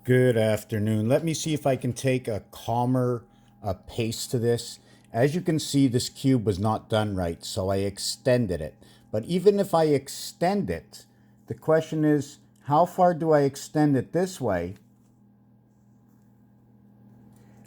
Good afternoon. Let me see if I can take a calmer pace to this. As you can see, this cube was not done right, so I extended it. But even if I extend it, the question is, how far do I extend it this way?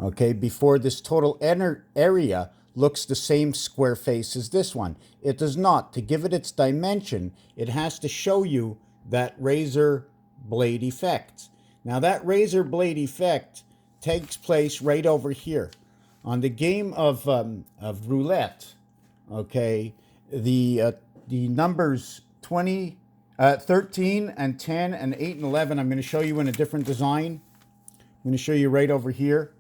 Okay, before this total area looks the same square face as this one. It does not. To give it its dimension, it has to show you that razor blade effect. Now that razor blade effect takes place right over here. On the game of roulette, okay, the numbers 13 and 10 and 8 and 11, I'm going to show you in a different design. I'm going to show you right over here,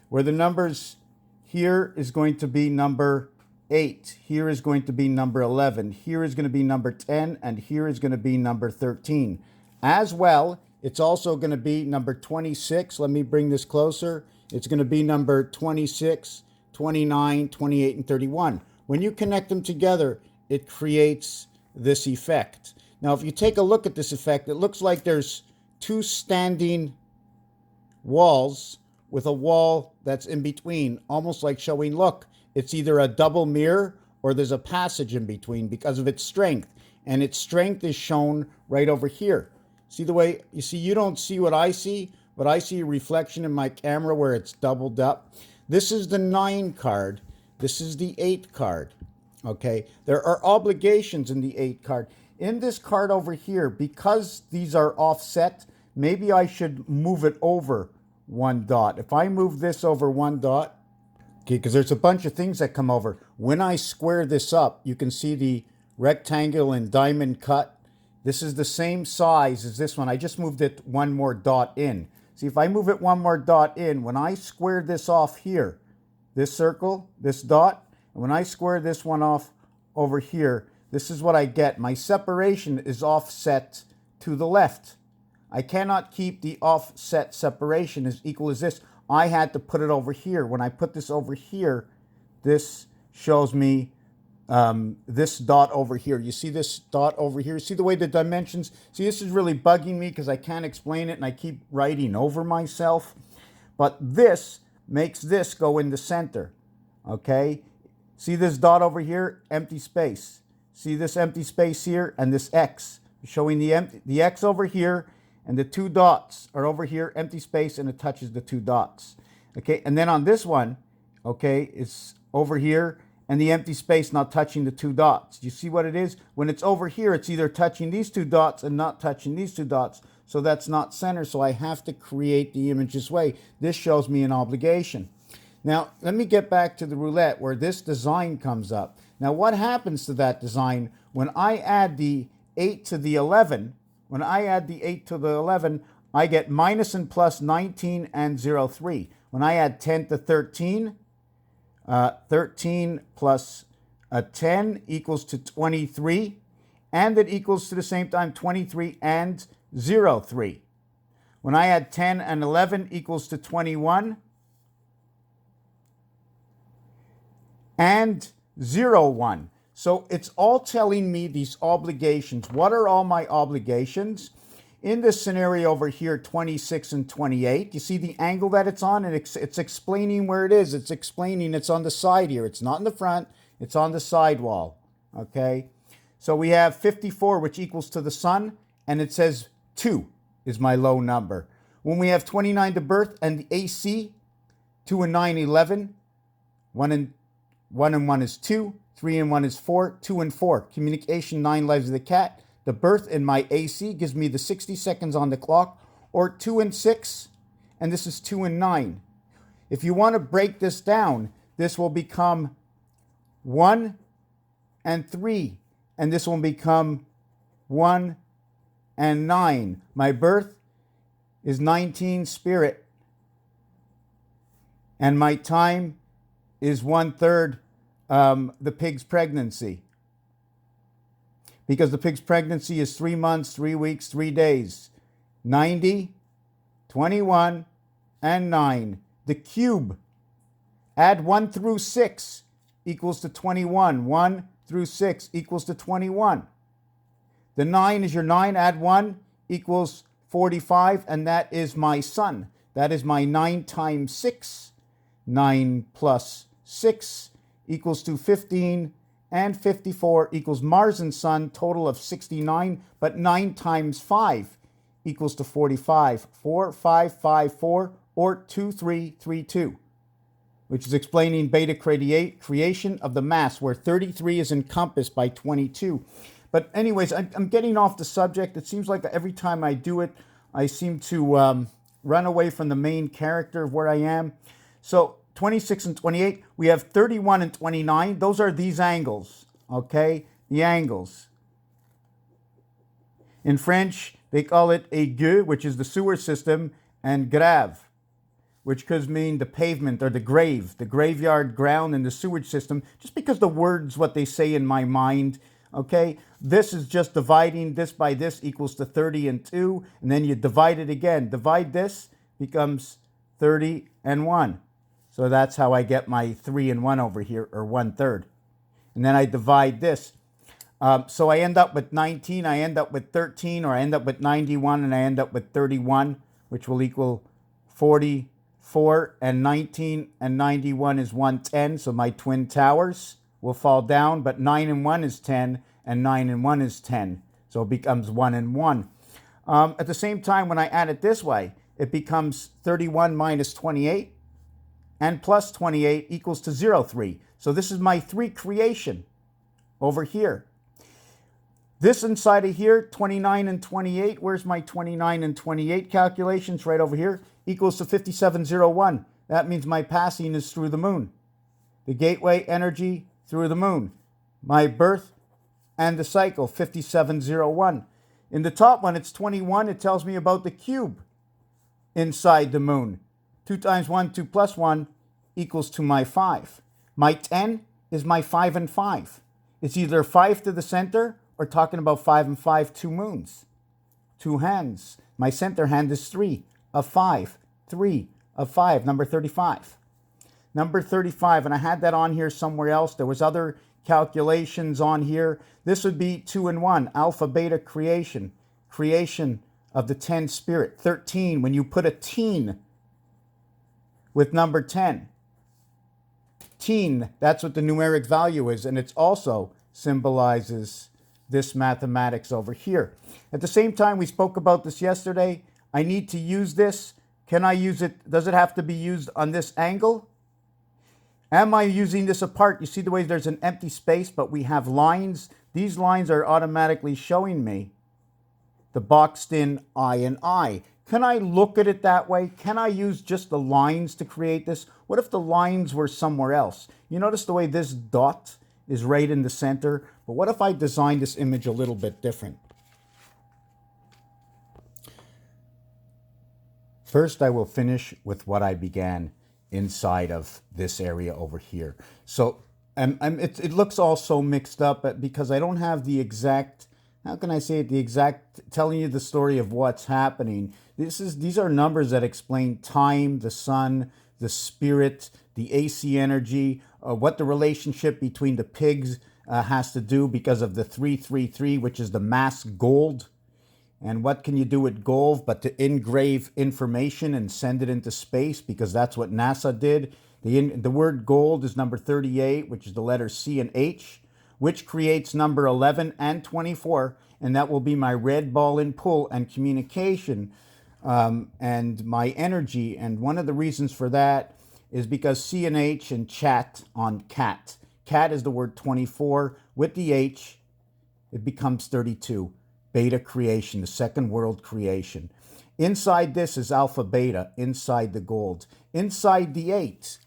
where the numbers here is going to be number 8, here is going to be number 11, here is going to be number 10, and here is going to be number 13. As well, it's also going to be number 26. Let me bring this closer. It's going to be number 26, 29, 28, and 31. When you connect them together, it creates this effect. Now, if you take a look at this effect, it looks like there's two standing walls with a wall that's in between, almost like showing, look, it's either a double mirror or there's a passage in between because of its strength. And its strength is shown right over here. See the way, you see, you don't see what I see, but I see a reflection in my camera where it's doubled up. This is the 9 card. This is the 8 card. Okay, there are obligations in the 8 card. In this card over here, because these are offset, maybe I should move it over 1 dot. If I move this over 1 dot, okay, because there's a bunch of things that come over. When I square this up, you can see the rectangle and diamond cut. This is the same size as this one. I just moved it 1 more dot in. See, if I move it 1 more dot in, when I square this off here, this circle, this dot, and when I square this one off over here, this is what I get. My separation is offset to the left. I cannot keep the offset separation as equal as this. I had to put it over here. When I put this over here, this shows me this dot over here. You see this dot over here? See the way the dimensions? See, this is really bugging me because I can't explain it and I keep writing over myself. But this makes this go in the center, okay? See this dot over here? Empty space. See this empty space here and this X showing the X over here, and the 2 dots are over here, empty space, and it touches the 2 dots. Okay, and then on this one, okay, it's over here, and the empty space not touching the 2 dots. Do you see what it is? When it's over here, it's either touching these 2 dots and not touching these 2 dots, so that's not center, so I have to create the image this way. This shows me an obligation. Now, let me get back to the roulette where this design comes up. Now, what happens to that design when I add the 8 to the 11? When I add the 8 to the 11, I get minus and plus 19 and 0.3. When I add 10 to 13, 13 plus 10 equals to 23. And it equals to the same time 23 and 0.3. When I add 10 and 11 equals to 21. And 0.1. So it's all telling me these obligations. What are all my obligations? In this scenario over here, 26 and 28, you see the angle that it's on? And it's explaining where it is. It's explaining it's on the side here. It's not in the front. It's on the side wall. Okay? So we have 54, which equals to the sun. And it says 2 is my low number. When we have 29 to birth and the AC, 2 and 9, 11. 1 and 1 is 2. 3 and 1 is 4, 2 and 4. Communication, 9 lives of the cat. The birth in my AC gives me the 60 seconds on the clock, or 2 and 6, and this is 2 and 9. If you want to break this down, this will become 1 and 3, and this will become 1 and 9. My birth is 19 spirit, and my time is 1/3 the pig's pregnancy, because the pig's pregnancy is 3 months, 3 weeks, 3 days. 90, 21, and 9. The cube, add 1 through 6 equals to 21. 1 through 6 equals to 21. The 9 is your 9, add 1 equals 45, and that is my sun. That is my 9 times 6. 9 plus 6 equals to 15, and 54 equals Mars and Sun, total of 69, but 9 times 5 equals to 45. 4, 5, 5, 4, or 2, 3, 3, 2, which is explaining beta creation of the mass, where 33 is encompassed by 22. But anyways, I'm getting off the subject. It seems like every time I do it, I seem to run away from the main character of where I am. So 26 and 28, we have 31 and 29. Those are these angles, okay? The angles. In French, they call it aigu, which is the sewer system, and grave, which could mean the pavement or the grave, the graveyard ground and the sewage system, just because the words, what they say in my mind, okay? This is just dividing this by this equals to 30 and 2, and then you divide it again. Divide this, becomes 30 and 1. So that's how I get my 3 and 1 over here, or 1/3. And then I divide this. So I end up with 19, I end up with 13, or I end up with 91, and I end up with 31, which will equal 44, and 19 and 91 is 110. So my twin towers will fall down, but 9 and 1 is 10, and 9 and 1 is 10. So it becomes 1 and 1. At the same time, when I add it this way, it becomes 31 minus 28, and plus 28 equals to 0, 3. So this is my 3 creation over here. This inside of here, 29 and 28, where's my 29 and 28 calculations? Right over here, equals to 5701. That means my passing is through the moon. The gateway energy through the moon. My birth and the cycle, 5701. In the top one, it's 21. It tells me about the cube inside the moon. 2 times 1, 2 plus 1 equals to my 5. My 10 is my 5 and 5. It's either 5 to the center or talking about 5 and 5, 2 moons, 2 hands. My center hand is 3 of 5, 3 of 5, number 35. Number 35, and I had that on here somewhere else. There was other calculations on here. This would be 2 and 1, alpha beta creation, creation of the 10 spirit. 13, when you put a teen with number 10. Teen, that's what the numeric value is, and it also symbolizes this mathematics over here. At the same time, we spoke about this yesterday. I need to use this. Can I use it? Does it have to be used on this angle? Am I using this apart? You see the way there's an empty space, but we have lines. These lines are automatically showing me the boxed in I and I. Can I look at it that way? Can I use just the lines to create this? What if the lines were somewhere else? You notice the way this dot is right in the center, but what if I designed this image a little bit different? First, I will finish with what I began inside of this area over here. So it looks all so mixed up because I don't have the exact, how can I say it, the exact, telling you the story of what's happening. These are numbers that explain time, the sun, the spirit, the AC energy, what the relationship between the pigs has to do because of the 333, which is the mass gold. And what can you do with gold but to engrave information and send it into space, because that's what NASA did. The word gold is number 38, which is the letters C and H, which creates number 11 and 24, and that will be my red ball in pull and communication and my energy. And one of the reasons for that is because C and H and chat on cat. Cat is the word 24. With the H, it becomes 32. Beta creation, the second world creation. Inside this is alpha beta, inside the gold. Inside the 8,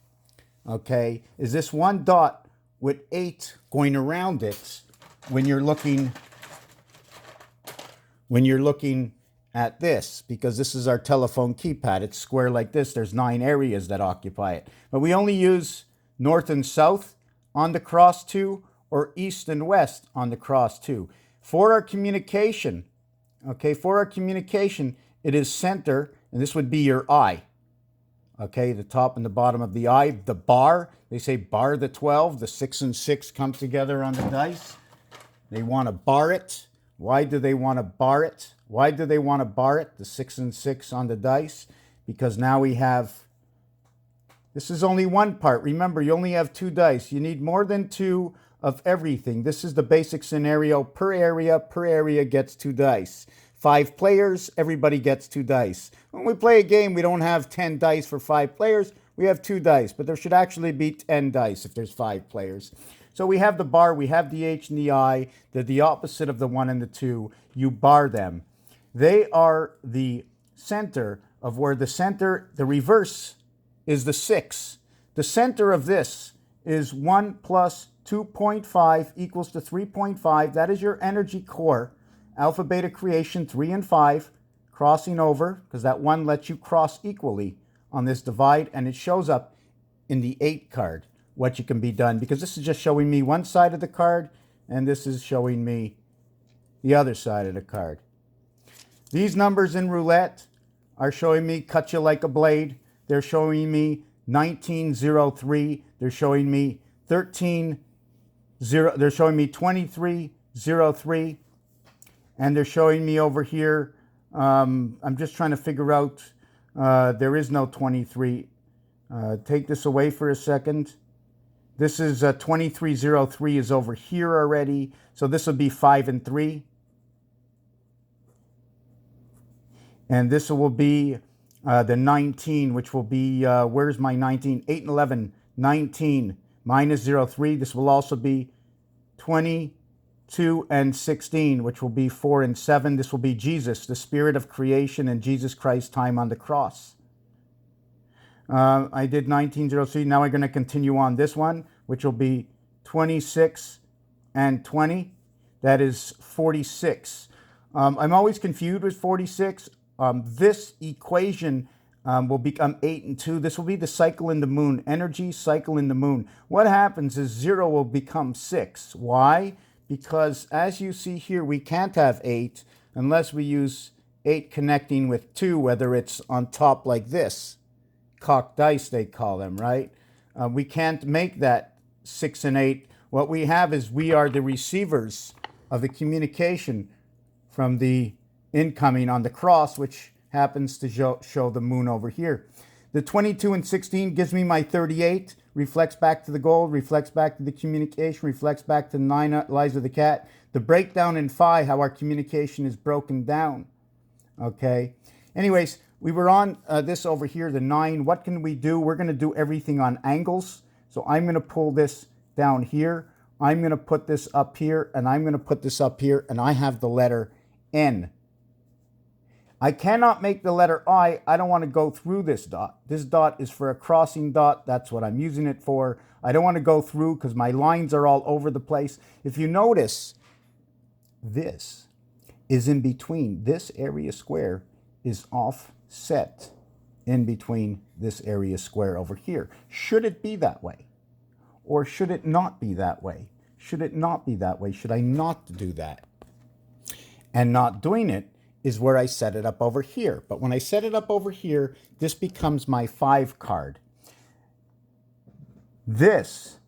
okay, is this one dot with 8 going around it when you're looking at this, because this is our telephone keypad. It's square like this. There's 9 areas that occupy it. But we only use north and south on the cross 2 or east and west on the cross 2. For our communication, okay, it is center, and this would be your eye. Okay, the top and the bottom of the eye. The bar, they say bar the 12. The 6 and 6 come together on the dice. They want to bar it. Why do they want to bar it? Why do they want to bar it, the 6 and 6 on the dice? Because now we have, this is only one part. Remember, you only have 2 dice. You need more than 2 of everything. This is the basic scenario. Per area gets 2 dice. 5 players, everybody gets 2 dice. When we play a game, we don't have 10 dice for 5 players. We have 2 dice, but there should actually be 10 dice if there's 5 players. So we have the bar, we have the H and the I. They're the opposite of the 1 and the 2. You bar them. They are the center of where the reverse is the 6. The center of this is 1 plus 2.5 equals to 3.5. That is your energy core. Alpha, beta creation, 3 and 5. Crossing over, because that 1 lets you cross equally on this divide, and it shows up in the 8 card, what you can be done, because this is just showing me one side of the card, and this is showing me the other side of the card. These numbers in roulette are showing me cut you like a blade. They're showing me 1903. They're showing me 13-0. They're showing me 2303. And they're showing me over here, I'm just trying to figure out, there is no 23. Take this away for a second. This is 2303 is over here already. So this will be 5 and 3. And this will be the 19, which will be, where's my 19? 8 and 11, 19 minus 03. This will also be 22 and 16, which will be 4 and 7. This will be Jesus, the spirit of creation, and Jesus Christ's time on the cross. I did 1903. Now I'm going to continue on this one, which will be 26 and 20. That is 46. I'm always confused with 46. This equation will become 8 and 2. This will be the cycle in the moon, energy cycle in the moon. What happens is 0 will become 6. Why? Because as you see here, we can't have 8 unless we use 8 connecting with 2, whether it's on top like this. Cock dice, they call them, right? We can't make that 6 and 8. What we have is we are the receivers of the communication from the incoming on the cross, which happens to show the moon over here. The 22 and 16 gives me my 38, reflects back to the gold, reflects back to the communication, reflects back to 9 lives of the cat. The breakdown in phi, how our communication is broken down. Okay. Anyways, we were on this over here, the 9. What can we do? We're going to do everything on angles. So I'm going to pull this down here. I'm going to put this up here, and I'm going to put this up here, and I have the letter N. I cannot make the letter I. I don't want to go through this dot. This dot is for a crossing dot. That's what I'm using it for. I don't want to go through because my lines are all over the place. If you notice, this is in between. This area square is offset in between this area square over here. Should it be that way? Or should it not be that way? Should it not be that way? Should I not do that? And not doing it is where I set it up over here. But when I set it up over here, this becomes my 5 card. This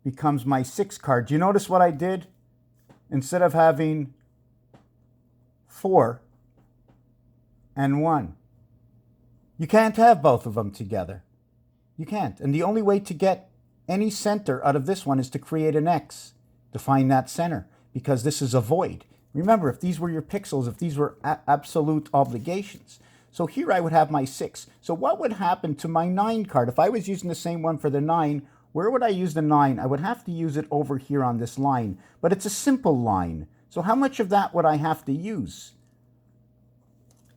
becomes my 6 card. Do you notice what I did? Instead of having 4 and 1. You can't have both of them together. You can't. And the only way to get any center out of this one is to create an X to find that center, because this is a void. Remember, if these were your pixels, if these were absolute obligations. So here I would have my 6. So what would happen to my 9 card? If I was using the same one for the 9, where would I use the 9? I would have to use it over here on this line. But it's a simple line. So how much of that would I have to use?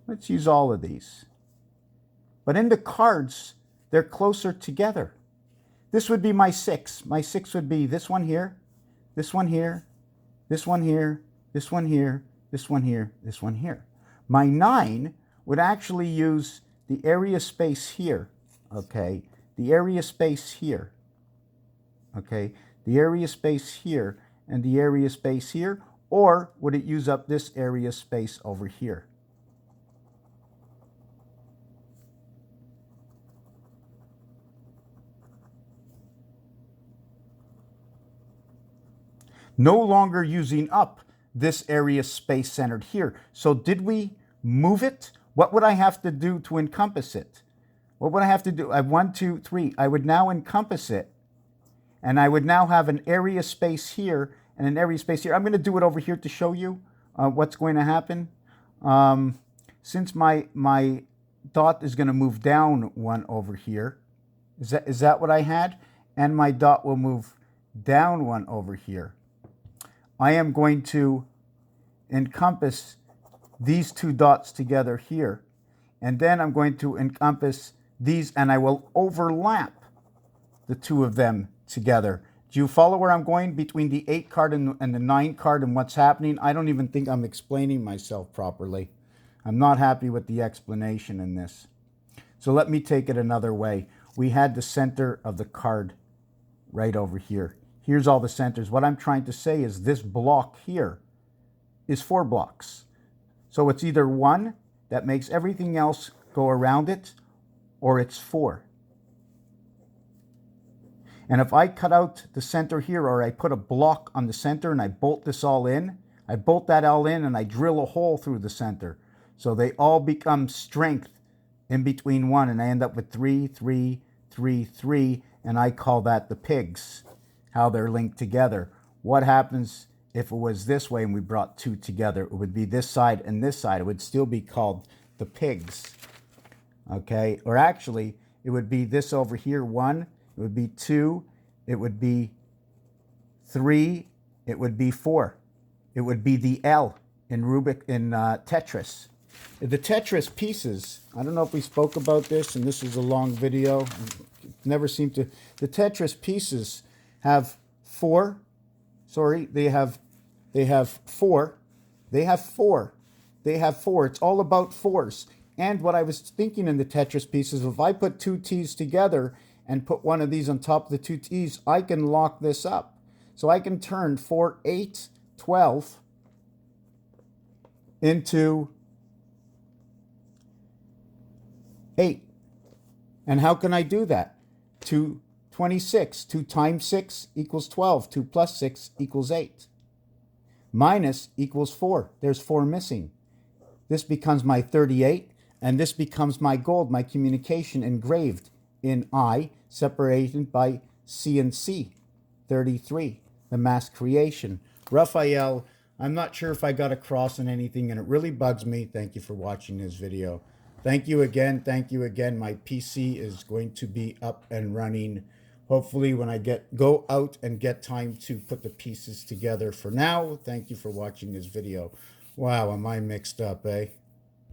Let's use all of these. But in the cards, they're closer together. This would be my 6. My 6 would be this one here, this one here, this one here, this one here, this one here, this one here. My 9 would actually use the area space here, okay? The area space here, okay? The area space here and the area space here, or would it use up this area space over here? No longer using up this area space centered here. So did we move it? What would I have to do to encompass it? What would I have to do? I have 1, 2, 3. I would now encompass it, and I would now have an area space here and an area space here. I'm going to do it over here to show you what's going to happen. Since my dot is going to move down 1 over here, is that what I had? And my dot will move down 1 over here. I am going to encompass these 2 dots together here, and then I'm going to encompass these, and I will overlap the 2 of them together. Do you follow where I'm going between the 8 card and the 9 card and what's happening? I don't even think I'm explaining myself properly. I'm not happy with the explanation in this. So let me take it another way. We had the center of the card right over here. Here's all the centers. What I'm trying to say is this block here is 4 blocks. So it's either 1 that makes everything else go around it, or it's 4. And if I cut out the center here, or I put a block on the center and I bolt this all in, I bolt that all in and I drill a hole through the center. So they all become strength in between 1, and I end up with 3, 3, 3, 3, and I call that the pigs, how they're linked together. What happens if it was this way and we brought 2 together? It would be this side and this side. It would still be called the pigs, okay? Or actually, it would be this over here, 1, it would be 2, it would be 3, it would be 4. It would be the L in Tetris. The Tetris pieces, I don't know if we spoke about this, and this is a long video. Never seem to. The Tetris pieces have 4. Sorry, they have 4. They have 4. They have 4. It's all about 4s. And what I was thinking in the Tetris pieces, if I put 2 T's together and put one of these on top of the 2 T's, I can lock this up. So I can turn 4, 8, 12 into 8. And how can I do that? 26. 2 times 6 equals 12. 2 plus 6 equals 8. Minus equals 4. There's 4 missing. This becomes my 38, and this becomes my gold, my communication engraved in I, separated by C and C. 33, the mass creation. Raphael, I'm not sure if I got across on anything, and it really bugs me. Thank you for watching this video. Thank you again. Thank you again. My PC is going to be up and running. Hopefully when I go out and get time to put the pieces together. For now, thank you for watching this video. Wow, am I mixed up, eh?